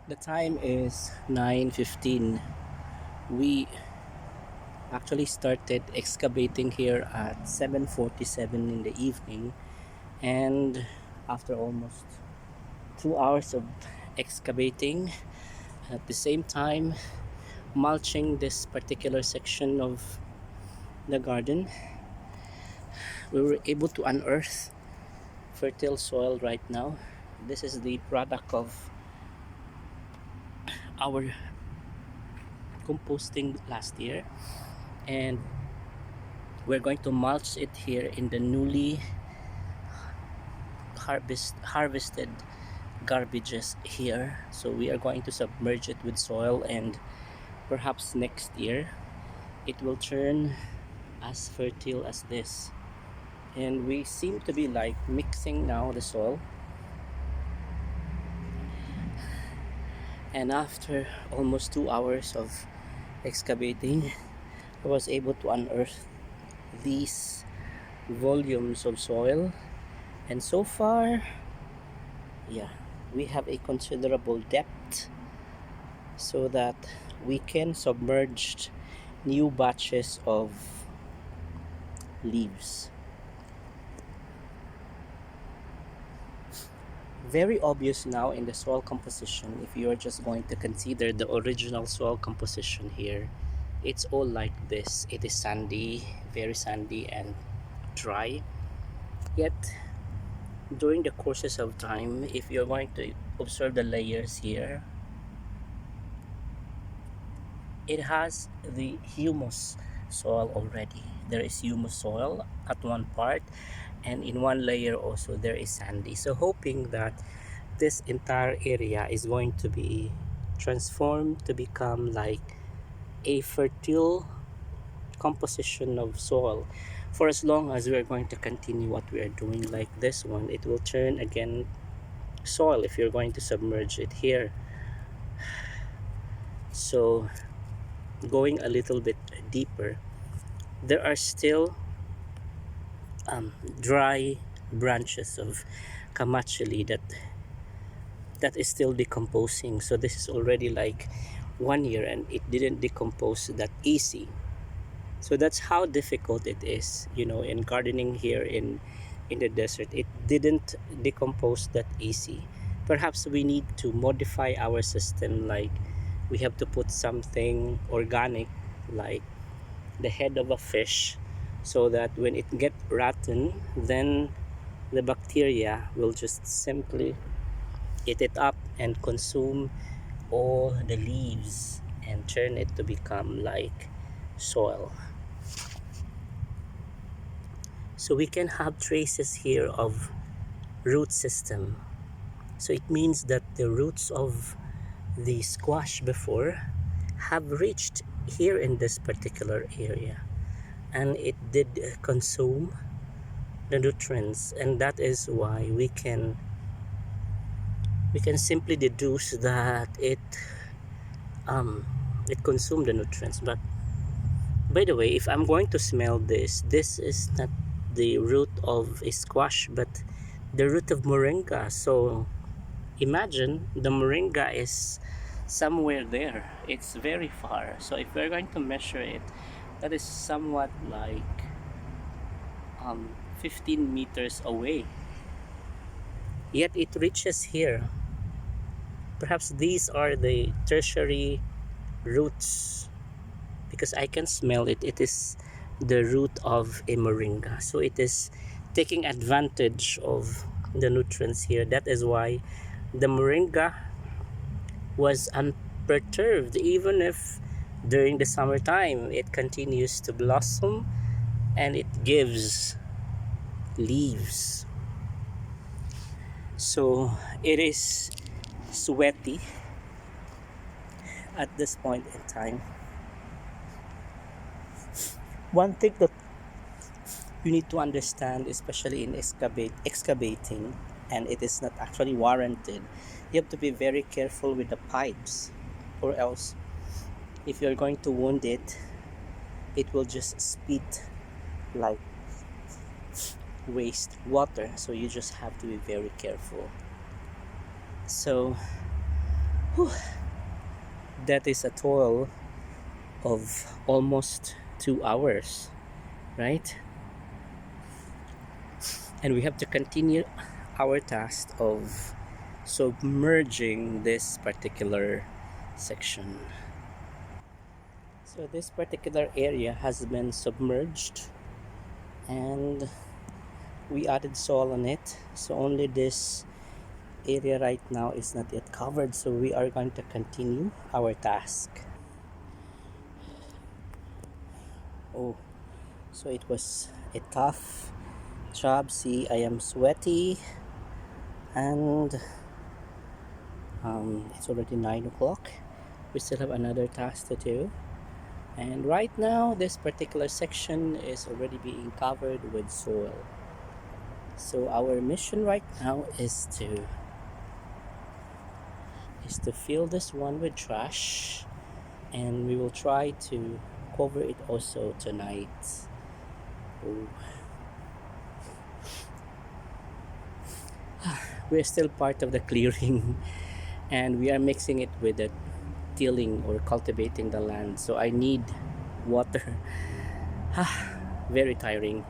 The time is 9:15. We actually started excavating here at 7:47 in the evening, and after almost 2 hours of excavating, at the same time mulching this particular section of the garden, we were able to unearth fertile soil right now. This is the product of our composting last year, and we're going to mulch it here in the newly harvested garbages here. So we are going to submerge it with soil, and perhaps next year it will turn as fertile as this. And we seem to be like mixing now the soil, and after almost 2 hours of excavating, I was able to unearth these volumes of soil. And so far, yeah, we have a considerable depth so that we can submerge new batches of leaves. Very obvious now in the soil composition. If you are just going to consider the original soil composition here, it's all like this. It is sandy, very sandy and dry. Yet during the courses of time, if you're going to observe the layers here, it has the humus soil already. There is humus soil at one part, and in one layer also there is sandy. So hoping that this entire area is going to be transformed to become like a fertile composition of soil. For as long as we are going to continue what we are doing like this one, it will turn again soil if you're going to submerge it here. So going a little bit deeper, there are still dry branches of kamachili that is still decomposing. So this is already like 1 year and it didn't decompose that easy. So that's how difficult it is, in gardening here in the desert. It didn't decompose that easy. Perhaps we need to modify our system, like we have to put something organic like the head of a fish, so that when it get rotten, then the bacteria will just simply eat it up and consume all the leaves and turn it to become like soil. So we can have traces here of root system. So it means that the roots of the squash before have reached here in this particular area, and it did consume the nutrients, and that is why we can simply deduce that it consumed the nutrients. But by the way, if I'm going to smell this is not the root of a squash but the root of moringa. So imagine the moringa is somewhere there, it's very far. So if we're going to measure it, that is somewhat like 15 meters away, yet it reaches here. Perhaps these are the tertiary roots, because I can smell it. It is the root of a moringa. So it is taking advantage of the nutrients here. That is why the moringa was unperturbed. Even if during the summertime it continues to blossom and it gives leaves. So it is sweaty at this point in time. One thing that you need to understand, especially in excavating, and it is not actually warranted, you have to be very careful with the pipes, or else if you're going to wound it, it will just spit like waste water. So you just have to be very careful. So That is a toil of almost 2 hours, right? And we have to continue our task of submerging this particular section. So this particular area has been submerged, and we added soil on it, so only this area right now is not yet covered, so we are going to continue our task. Oh, so it was a tough job. See, I am sweaty, and it's already 9 o'clock. We still have another task to do, and right now this particular section is already being covered with soil. So our mission right now is to fill this one with trash, and we will try to cover it also tonight. Oh. We're still part of the clearing and we are mixing it with the tilling or cultivating the land, so I need water. Very tiring.